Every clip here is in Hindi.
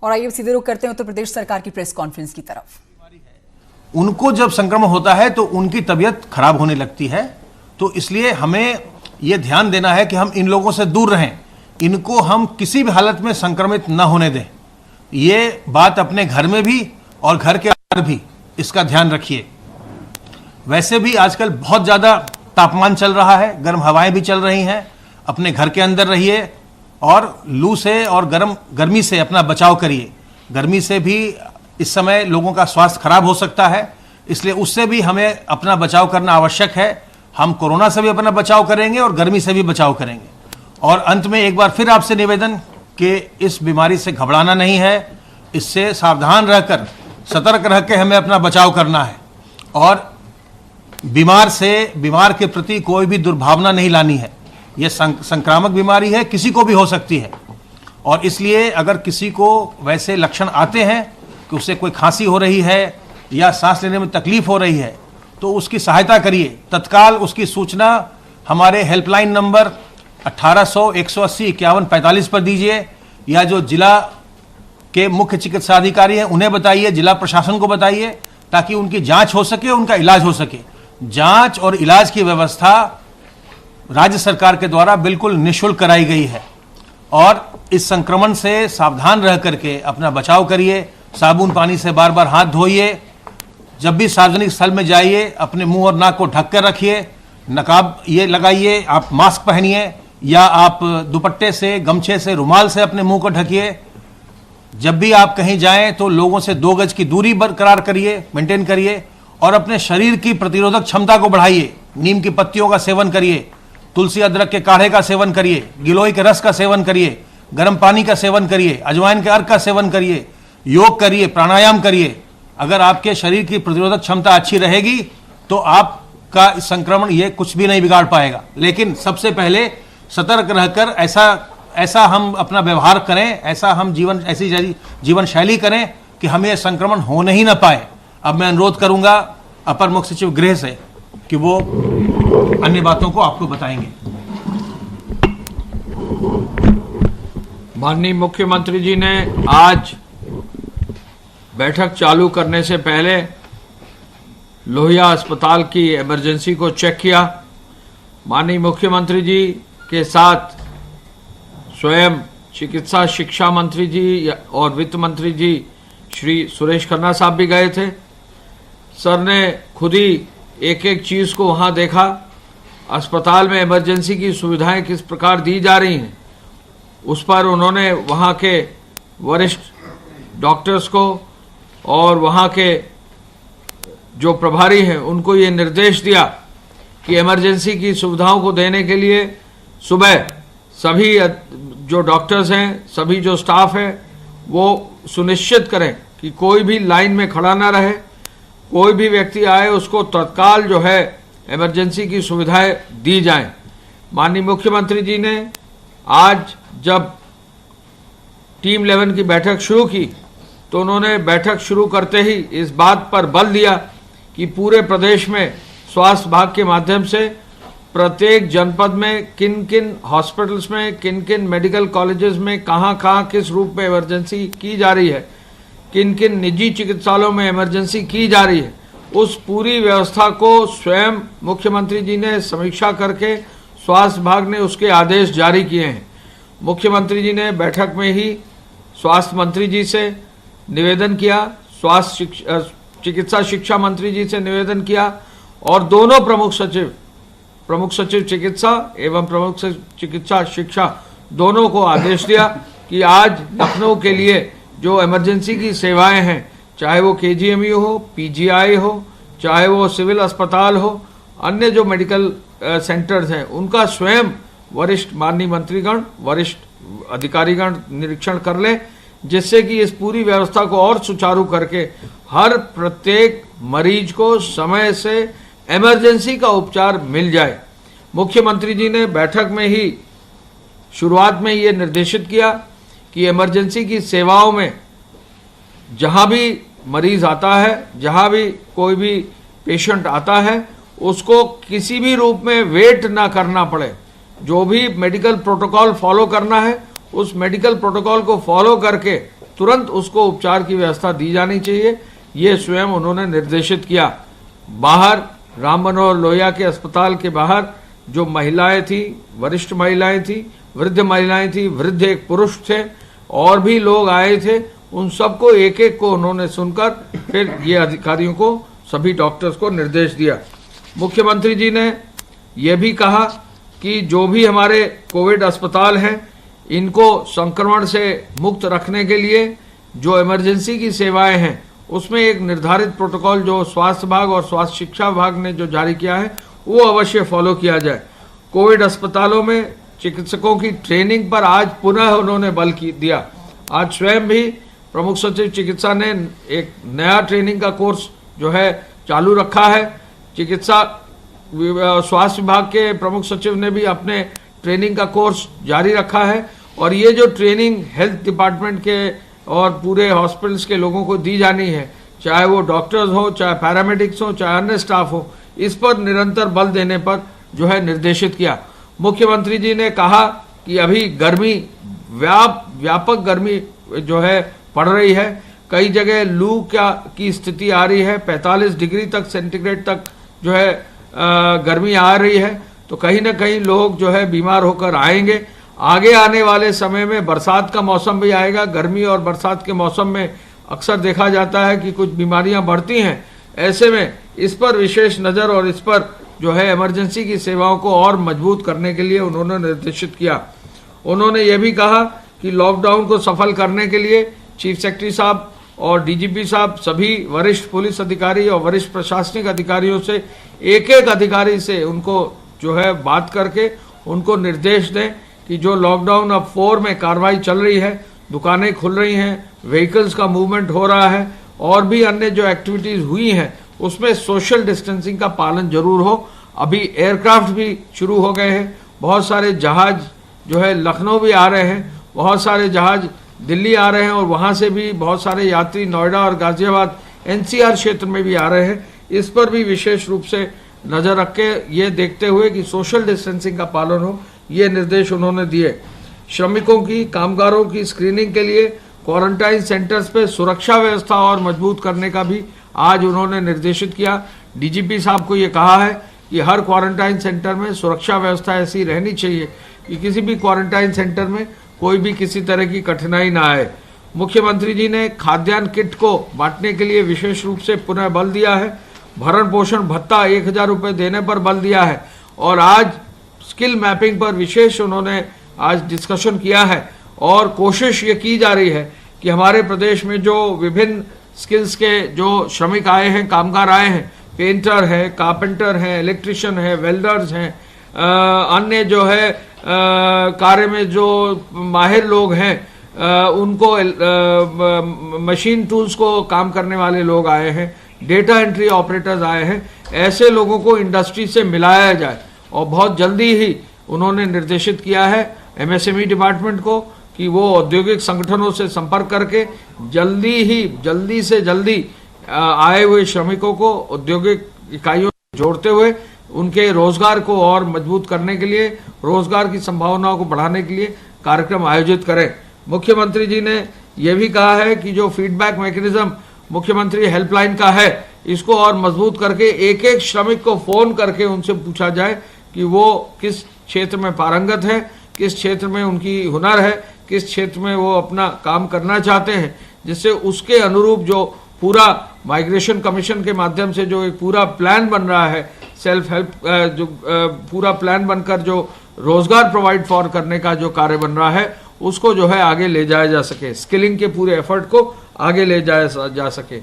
और आइए सीधे रुख करते हैं उत्तर प्रदेश सरकार की प्रेस कॉन्फ्रेंस की तरफ। उनको जब संक्रमण होता है तो उनकी तबीयत खराब होने लगती है, तो इसलिए हमें यह ध्यान देना है कि हम इन लोगों से दूर रहें, इनको हम किसी भी हालत में संक्रमित न होने दें। ये बात अपने घर में भी और घर के बाहर भी इसका ध्यान रखिए। वैसे भी आजकल बहुत ज़्यादा तापमान चल रहा है, गर्म हवाएं भी चल रही हैं। अपने घर के अंदर रहिए और लू से और गर्मी से अपना बचाव करिए। गर्मी से भी इस समय लोगों का स्वास्थ्य खराब हो सकता है, इसलिए उससे भी हमें अपना बचाव करना आवश्यक है। हम कोरोना से भी अपना बचाव करेंगे और गर्मी से भी बचाव करेंगे। और अंत में एक बार फिर आपसे निवेदन कि इस बीमारी से घबराना नहीं है, इससे सावधान रहकर सतर्क रह के हमें अपना बचाव करना है और बीमार के प्रति कोई भी दुर्भावना नहीं लानी है। यह संक्रामक बीमारी है, किसी को भी हो सकती है, और इसलिए अगर किसी को वैसे लक्षण आते हैं कि उससे कोई खांसी हो रही है या सांस लेने में तकलीफ हो रही है तो उसकी सहायता करिए। तत्काल उसकी सूचना हमारे हेल्पलाइन नंबर 1800 180 51 45 पर दीजिए, या जो जिला के मुख्य चिकित्सा अधिकारी हैं उन्हें बताइए, जिला प्रशासन को बताइए, ताकि उनकी जांच हो सके, उनका इलाज हो सके। जांच और इलाज की व्यवस्था राज्य सरकार के द्वारा बिल्कुल निःशुल्क कराई गई है और इस संक्रमण से सावधान रह करके अपना बचाव करिए। साबुन पानी से बार बार हाथ धोइए। जब भी सार्वजनिक स्थल में जाइए अपने मुंह और नाक को ढक कर रखिए। नकाब ये लगाइए, आप मास्क पहनिए या आप दुपट्टे से, गमछे से, रुमाल से अपने मुंह को ढकिए। जब भी आप कहीं जाएं तो लोगों से 2 गज की दूरी बरकरार करिए, मेंटेन करिए और अपने शरीर की प्रतिरोधक क्षमता को बढ़ाइए। नीम की पत्तियों का सेवन करिए, तुलसी अदरक के काढ़े का सेवन करिए, गिलोय के रस का सेवन करिए, गर्म पानी का सेवन करिए, अजवाइन के अर्क का सेवन करिए, योग करिए, प्राणायाम करिए। अगर आपके शरीर की प्रतिरोधक क्षमता अच्छी रहेगी तो आपका संक्रमण ये कुछ भी नहीं बिगाड़ पाएगा। लेकिन सबसे पहले सतर्क रहकर ऐसा हम अपना व्यवहार करें, ऐसा हम ऐसी जीवन शैली करें कि हमें यह संक्रमण होने ही ना पाए। अब मैं अनुरोध करूंगा अपर मुख्य सचिव गृह से कि वो अन्य बातों को आपको बताएंगे। माननीय मुख्यमंत्री जी ने आज बैठक चालू करने से पहले लोहिया अस्पताल की इमरजेंसी को चेक किया। माननीय मुख्यमंत्री जी के साथ स्वयं चिकित्सा शिक्षा मंत्री जी और वित्त मंत्री जी श्री सुरेश खन्ना साहब भी गए थे। सर ने खुद ही एक एक चीज़ को वहाँ देखा। अस्पताल में इमरजेंसी की सुविधाएं किस प्रकार दी जा रही हैं उस पर उन्होंने वहाँ के वरिष्ठ डॉक्टर्स को और वहाँ के जो प्रभारी हैं उनको ये निर्देश दिया कि इमरजेंसी की सुविधाओं को देने के लिए सुबह सभी जो डॉक्टर्स हैं, सभी जो स्टाफ है, वो सुनिश्चित करें कि कोई भी लाइन में खड़ा ना रहे। कोई भी व्यक्ति आए उसको तत्काल जो है इमरजेंसी की सुविधाएं दी जाएं। माननीय मुख्यमंत्री जी ने आज जब टीम 11 की बैठक शुरू की तो उन्होंने बैठक शुरू करते ही इस बात पर बल दिया कि पूरे प्रदेश में स्वास्थ्य विभाग के माध्यम से प्रत्येक जनपद में किन किन हॉस्पिटल्स में, किन किन मेडिकल कॉलेजेस में कहाँ किस रूप में इमरजेंसी की जा रही है, किन किन निजी चिकित्सालयों में इमरजेंसी की जा रही है, उस पूरी व्यवस्था को स्वयं मुख्यमंत्री जी ने समीक्षा करके स्वास्थ्य विभाग ने उसके आदेश जारी किए हैं। मुख्यमंत्री जी ने बैठक में ही स्वास्थ्य मंत्री जी से निवेदन किया, चिकित्सा शिक्षा मंत्री जी से निवेदन किया और दोनों प्रमुख सचिव चिकित्सा एवं प्रमुख सचिव चिकित्सा शिक्षा दोनों को आदेश दिया कि आज लखनऊ के लिए जो इमरजेंसी की सेवाएं हैं, चाहे वो केजीएमयू हो, पीजीआई हो, चाहे वो सिविल अस्पताल हो, अन्य जो मेडिकल सेंटर्स हैं, उनका स्वयं वरिष्ठ माननीय मंत्रीगण, वरिष्ठ अधिकारीगण निरीक्षण कर लें, जिससे कि इस पूरी व्यवस्था को और सुचारू करके हर प्रत्येक मरीज को समय से इमरजेंसी का उपचार मिल जाए। मुख्यमंत्री जी ने बैठक में ही शुरुआत में ये निर्देशित किया कि इमरजेंसी की सेवाओं में जहां भी मरीज आता है, जहां भी कोई भी पेशेंट आता है, उसको किसी भी रूप में वेट ना करना पड़े। जो भी मेडिकल प्रोटोकॉल फॉलो करना है, उस मेडिकल प्रोटोकॉल को फॉलो करके तुरंत उसको उपचार की व्यवस्था दी जानी चाहिए, ये स्वयं उन्होंने निर्देशित किया। बाहर राम मनोहर लोहिया के अस्पताल के बाहर जो महिलाएं थी, वरिष्ठ महिलाएं थी, वृद्ध महिलाएं थी, वृद्ध एक पुरुष थे, और भी लोग आए थे, उन सबको एक एक को उन्होंने सुनकर फिर ये अधिकारियों को, सभी डॉक्टर्स को निर्देश दिया। मुख्यमंत्री जी ने यह भी कहा कि जो भी हमारे कोविड अस्पताल हैं, इनको संक्रमण से मुक्त रखने के लिए जो इमरजेंसी की सेवाएं हैं, उसमें एक निर्धारित प्रोटोकॉल जो स्वास्थ्य विभाग और स्वास्थ्य शिक्षा विभाग ने जो जारी किया है, वो अवश्य फॉलो किया जाए। कोविड अस्पतालों में चिकित्सकों की ट्रेनिंग पर आज पुनः उन्होंने बल दिया। आज स्वयं भी प्रमुख सचिव चिकित्सा ने एक नया ट्रेनिंग का कोर्स जो है चालू रखा है। चिकित्सा स्वास्थ्य विभाग के प्रमुख सचिव ने भी अपने ट्रेनिंग का कोर्स जारी रखा है, और ये जो ट्रेनिंग हेल्थ डिपार्टमेंट के और पूरे हॉस्पिटल्स के लोगों को दी जानी है, चाहे वो डॉक्टर्स हो, चाहे पैरामेडिक्स हो, चाहे अन्य स्टाफ हो, इस पर निरंतर बल देने पर जो है निर्देशित किया। मुख्यमंत्री जी ने कहा कि अभी गर्मी व्यापक गर्मी जो है पड़ रही है, कई जगह लू की स्थिति आ रही है, 45 डिग्री तक सेंटीग्रेड तक जो है गर्मी आ रही है, तो कहीं ना कहीं लोग जो है बीमार होकर आएंगे। आगे आने वाले समय में बरसात का मौसम भी आएगा। गर्मी और बरसात के मौसम में अक्सर देखा जाता है कि कुछ बीमारियां बढ़ती हैं। ऐसे में इस पर विशेष नज़र और इस पर जो है इमरजेंसी की सेवाओं को और मजबूत करने के लिए उन्होंने निर्देशित किया। उन्होंने ये भी कहा कि लॉकडाउन को सफल करने के लिए चीफ सेक्रेटरी साहब और डीजीपी साहब, सभी वरिष्ठ पुलिस अधिकारी और वरिष्ठ प्रशासनिक अधिकारियों से एक एक अधिकारी से उनको जो है बात करके उनको निर्देश दें कि जो लॉकडाउन अब 4 में कार्रवाई चल रही है, दुकानें खुल रही हैं, व्हीकल्स का मूवमेंट हो रहा है, और भी अन्य जो एक्टिविटीज़ हुई हैं, उसमें सोशल डिस्टेंसिंग का पालन जरूर हो। अभी एयरक्राफ्ट भी शुरू हो गए हैं, बहुत सारे जहाज जो है लखनऊ भी आ रहे हैं, बहुत सारे जहाज दिल्ली आ रहे हैं, और वहाँ से भी बहुत सारे यात्री नोएडा और गाजियाबाद एनसीआर क्षेत्र में भी आ रहे हैं। इस पर भी विशेष रूप से नज़र रख के ये देखते हुए कि सोशल डिस्टेंसिंग का पालन हो, ये निर्देश उन्होंने दिए। श्रमिकों की, कामगारों की स्क्रीनिंग के लिए क्वारंटाइन सेंटर्स पे सुरक्षा व्यवस्था और मजबूत करने का भी आज उन्होंने निर्देशित किया। डीजीपी साहब को ये कहा है कि हर क्वारंटाइन सेंटर में सुरक्षा व्यवस्था ऐसी रहनी चाहिए कि किसी भी क्वारंटाइन सेंटर में कोई भी किसी तरह की कठिनाई ना आए। मुख्यमंत्री जी ने खाद्यान्न किट को बांटने के लिए विशेष रूप से पुनः बल दिया है। भरण पोषण भत्ता 1000 रुपये देने पर बल दिया है, और आज स्किल मैपिंग पर विशेष उन्होंने आज डिस्कशन किया है, और कोशिश ये की जा रही है कि हमारे प्रदेश में जो विभिन्न स्किल्स के जो श्रमिक आए हैं, कामगार आए हैं, पेंटर है, कारपेंटर हैं, इलेक्ट्रिशियन है, वेल्डर्स हैं, अन्य जो है कार्य में जो माहिर लोग हैं, उनको मशीन टूल्स को काम करने वाले लोग आए हैं, डेटा एंट्री ऑपरेटर्स आए हैं, ऐसे लोगों को इंडस्ट्री से मिलाया जाए। और बहुत जल्दी ही उन्होंने निर्देशित किया है एमएसएमई डिपार्टमेंट को कि वो औद्योगिक संगठनों से संपर्क करके जल्दी से जल्दी आए हुए श्रमिकों को औद्योगिक इकाइयों से जोड़ते हुए उनके रोजगार को और मजबूत करने के लिए, रोजगार की संभावनाओं को बढ़ाने के लिए कार्यक्रम आयोजित करें। मुख्यमंत्री जी ने यह भी कहा है कि जो फीडबैक मैकेनिज्म मुख्यमंत्री हेल्पलाइन का है, इसको और मजबूत करके एक एक श्रमिक को फोन करके उनसे पूछा जाए कि वो किस क्षेत्र में पारंगत है, किस क्षेत्र में उनकी हुनर है, किस क्षेत्र में वो अपना काम करना चाहते हैं, जिससे उसके अनुरूप जो पूरा माइग्रेशन कमीशन के माध्यम से जो एक पूरा प्लान बन रहा है, सेल्फ हेल्प जो पूरा प्लान बनकर जो रोजगार प्रोवाइड फॉर करने का जो कार्य बन रहा है, उसको जो है आगे ले जाया जा सके, स्किलिंग के पूरे एफर्ट को आगे ले जाया जा सके।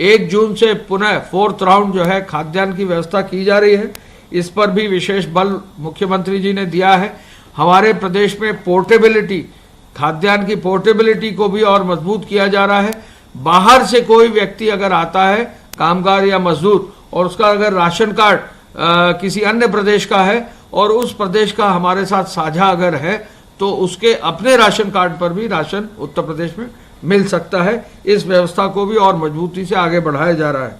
1 जून से पुनः 4th राउंड जो है खाद्यान्न की व्यवस्था की जा रही है, इस पर भी विशेष बल मुख्यमंत्री जी ने दिया है। हमारे प्रदेश में पोर्टेबिलिटी, खाद्यान्न की पोर्टेबिलिटी को भी और मजबूत किया जा रहा है। बाहर से कोई व्यक्ति अगर आता है, कामगार या मजदूर, और उसका अगर राशन कार्ड किसी अन्य प्रदेश का है और उस प्रदेश का हमारे साथ साझा अगर है, तो उसके अपने राशन कार्ड पर भी राशन उत्तर प्रदेश में मिल सकता है। इस व्यवस्था को भी और मजबूती से आगे बढ़ाया जा रहा है।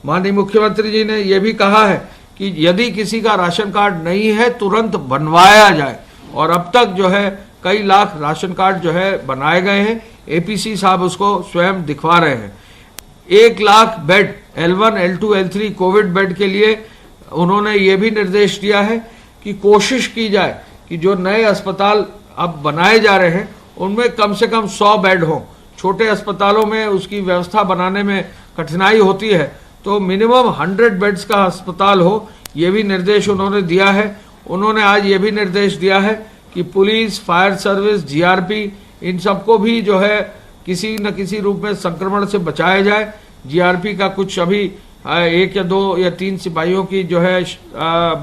माननीय मुख्यमंत्री जी ने यह भी कहा है कि यदि किसी का राशन कार्ड नहीं है, तुरंत बनवाया जाए, और अब तक जो है कई लाख राशन कार्ड जो है बनाए गए हैं। एपीसी साहब उसको स्वयं दिखवा रहे हैं। 1 lakh bed L1, L2, L3 Covid bed के लिए उन्होंने ये भी निर्देश दिया है कि कोशिश की जाए कि जो नए अस्पताल अब बनाए जा रहे हैं उनमें कम से कम 100 बेड हों। छोटे अस्पतालों में उसकी व्यवस्था बनाने में कठिनाई होती है, तो मिनिमम 100 बेड्स का अस्पताल हो, ये भी निर्देश उन्होंने दिया है। उन्होंने आज ये भी निर्देश दिया है कि पुलिस, फायर सर्विस, जीआरपी, इन सबको भी जो है किसी न किसी रूप में संक्रमण से बचाया जाए। जीआरपी का कुछ अभी 1 या 2 या 3 सिपाहियों की जो है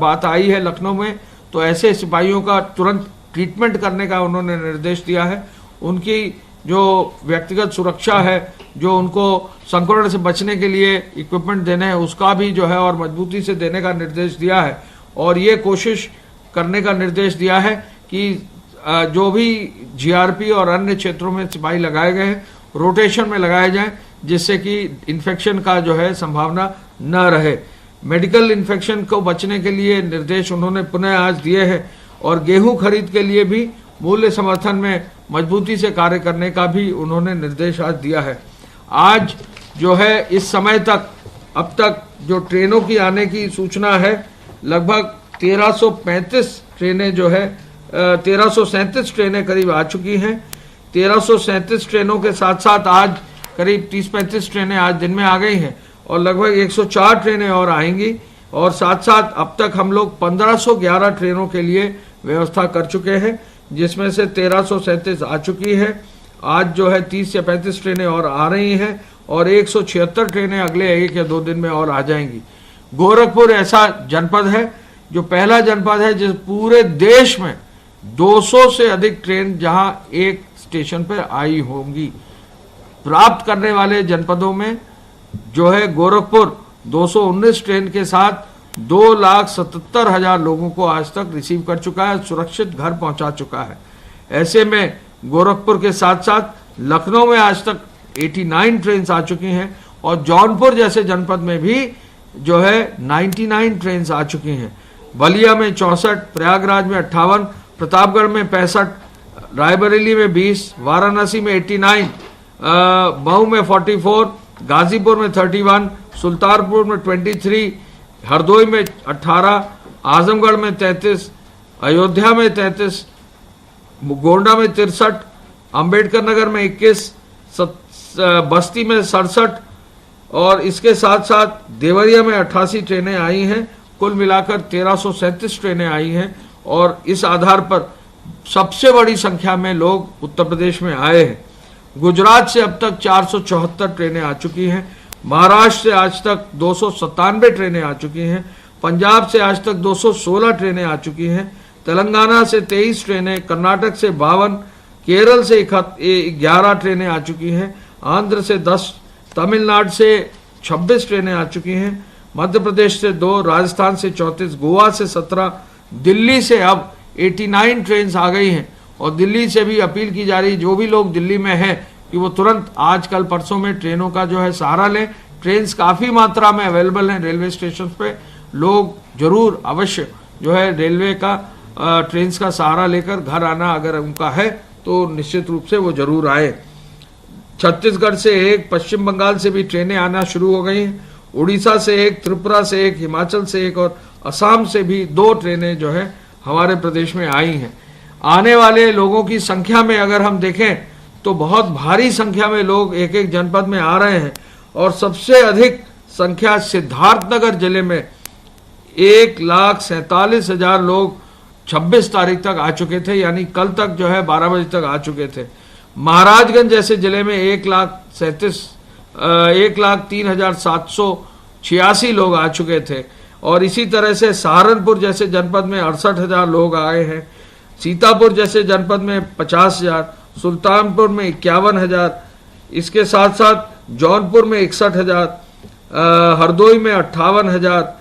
बात आई है लखनऊ में, तो ऐसे सिपाहियों का तुरंत ट्रीटमेंट करने का उन्होंने निर्देश दिया है। उनकी जो व्यक्तिगत सुरक्षा है, जो उनको संक्रमण से बचने के लिए इक्विपमेंट देने हैं, उसका भी जो है और मजबूती से देने का निर्देश दिया है। और ये कोशिश करने का निर्देश दिया है कि जो भी जीआरपी और अन्य क्षेत्रों में सिपाही लगाए गए हैं रोटेशन में लगाए जाएं, जिससे कि इन्फेक्शन का जो है संभावना न रहे। मेडिकल इन्फेक्शन को बचने के लिए निर्देश उन्होंने पुनः आज दिए हैं। और गेहूं खरीद के लिए भी मूल्य समर्थन में मजबूती से कार्य करने का भी उन्होंने निर्देश आज दिया है। आज जो है इस समय तक अब तक जो ट्रेनों की आने की सूचना है, लगभग 1335 ट्रेनें जो है 1337 ट्रेनें करीब आ चुकी हैं। 1337 ट्रेनों के साथ साथ आज करीब 30-35 ट्रेनें आज दिन में आ गई हैं और लगभग 104 ट्रेनें और आएंगी। और साथ साथ अब तक हम लोग 1511 ट्रेनों के लिए व्यवस्था कर चुके हैं, जिसमें से 1337 आ चुकी है। आज जो है 30 या 35 ट्रेनें और आ रही हैं और 176 ट्रेनें अगले 1 या 2 दिन में और आ जाएंगी। गोरखपुर ऐसा जनपद है जो पहला जनपद है जिस पूरे देश में 200 से अधिक ट्रेन जहां एक स्टेशन पर आई होंगी। प्राप्त करने वाले जनपदों में जो है गोरखपुर 219 ट्रेन के साथ 2,77,000 लोगों को आज तक रिसीव कर चुका है, सुरक्षित घर पहुंचा चुका है। ऐसे में गोरखपुर के साथ साथ लखनऊ में आज तक 89 ट्रेन आ चुकी हैं और जौनपुर जैसे जनपद में भी जो है 99 ट्रेन आ चुकी हैं। बलिया में 64, प्रयागराज में 58, प्रतापगढ़ में 65, रायबरेली में 20, वाराणसी में 89, मऊ में 44, गाजीपुर में 31, सुल्तानपुर में 23, हरदोई में 18, आजमगढ़ में 33, अयोध्या में 33, गोंडा में 63, अंबेडकर नगर में 21, बस्ती में 67 और इसके साथ साथ देवरिया में 88 ट्रेनें आई हैं। कुल मिलाकर 1337 ट्रेनें आई हैं और इस आधार पर सबसे बड़ी संख्या में लोग उत्तर प्रदेश में आए हैं। गुजरात से अब तक 474 ट्रेनें आ चुकी हैं। महाराष्ट्र से आज तक 297 ट्रेनें आ चुकी हैं। पंजाब से आज तक 216 ट्रेनें आ चुकी हैं। तेलंगाना से 23 ट्रेनें, कर्नाटक से 52, केरल से 11 ट्रेनें आ चुकी हैं, आंध्र से 10, तमिलनाडु से 26 ट्रेनें आ चुकी हैं, मध्य प्रदेश से 2, राजस्थान से 34, गोवा से 17, दिल्ली से अब 89 ट्रेन आ गई हैं। और दिल्ली से भी अपील की जा रही, जो भी लोग दिल्ली में हैं कि वो तुरंत आज कल परसों में ट्रेनों का जो है सहारा लें। ट्रेन काफ़ी मात्रा में अवेलेबल हैं रेलवे स्टेशन पे। लोग जरूर अवश्य जो है रेलवे का ट्रेन का सहारा लेकर घर आना अगर उनका है तो निश्चित रूप से वो जरूर आए। छत्तीसगढ़ से 1, पश्चिम बंगाल से भी ट्रेनें आना शुरू हो गई हैं। उड़ीसा से 1, त्रिपुरा से 1, हिमाचल से 1 और असम से भी 2 ट्रेनें जो है हमारे प्रदेश में आई हैं। आने वाले लोगों की संख्या में अगर हम देखें तो बहुत भारी संख्या में लोग एक एक जनपद में आ रहे हैं और सबसे अधिक संख्या सिद्धार्थनगर जिले में 1,47,000 लोग 26 तारीख तक आ चुके थे, यानी कल तक जो है 12 बजे तक आ चुके थे। महाराजगंज जैसे जिले में 1,03,786 लोग आ चुके थे और इसी तरह से सहारनपुर जैसे जनपद में 68,000 लोग आए हैं। सीतापुर जैसे जनपद में 50,000, सुल्तानपुर में 51,000, इसके साथ साथ जौनपुर में 61,000, हरदोई में 58,000,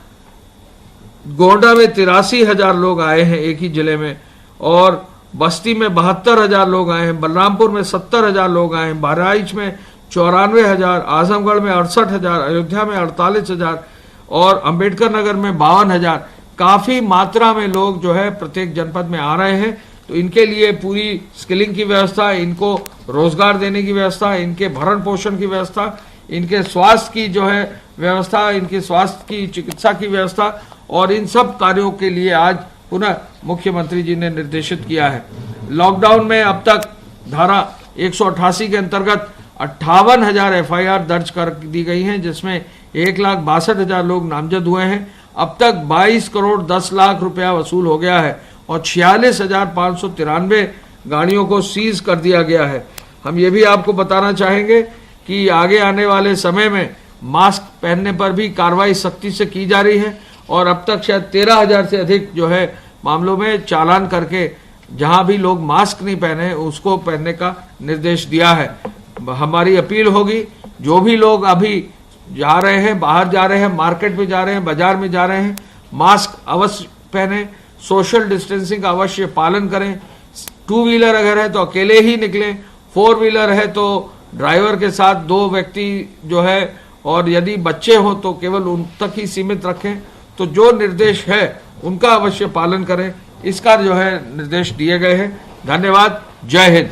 गोंडा में 83,000 लोग आए हैं एक ही जिले में और बस्ती में 72,000 लोग आए हैं। बलरामपुर में 70,000 लोग आए हैं। बहराइच में 94,000, आजमगढ़ में 68,000, अयोध्या में 48,000 और अंबेडकर नगर में 52,000। काफ़ी मात्रा में लोग जो है प्रत्येक जनपद में आ रहे हैं। तो इनके लिए पूरी स्किलिंग की व्यवस्था, इनको रोजगार देने की व्यवस्था, इनके भरण पोषण की व्यवस्था, इनके स्वास्थ्य की जो है व्यवस्था, इनके स्वास्थ्य की चिकित्सा की व्यवस्था और इन सब कार्यों के लिए आज पुनः मुख्यमंत्री जी ने निर्देशित किया है। लॉकडाउन में अब तक धारा 188 के अंतर्गत 58,000 FIR दर्ज कर दी गई हैं, जिसमें 1,62,000 लोग नामजद हुए हैं। अब तक 22 करोड़ 10 लाख रुपया वसूल हो गया है और 46,593 गाड़ियों को सीज कर दिया गया है। हम ये भी आपको बताना चाहेंगे कि आगे आने वाले समय में मास्क पहनने पर भी कार्रवाई सख्ती से की जा रही है और अब तक शायद 13,000 से अधिक जो है मामलों में चालान करके जहां भी लोग मास्क नहीं पहने उसको पहनने का निर्देश दिया है। हमारी अपील होगी, जो भी लोग अभी जा रहे हैं, बाहर जा रहे हैं, मार्केट में जा रहे हैं, बाजार में जा रहे हैं, मास्क अवश्य पहने, सोशल डिस्टेंसिंग का अवश्य पालन करें। 2 व्हीलर अगर है तो अकेले ही निकलें, 4 व्हीलर है तो ड्राइवर के साथ 2 व्यक्ति जो है, और यदि बच्चे हो तो केवल उन तक ही सीमित रखें। तो जो निर्देश है उनका अवश्य पालन करें, इसका जो है निर्देश दिए गए हैं। धन्यवाद। जय हिंद।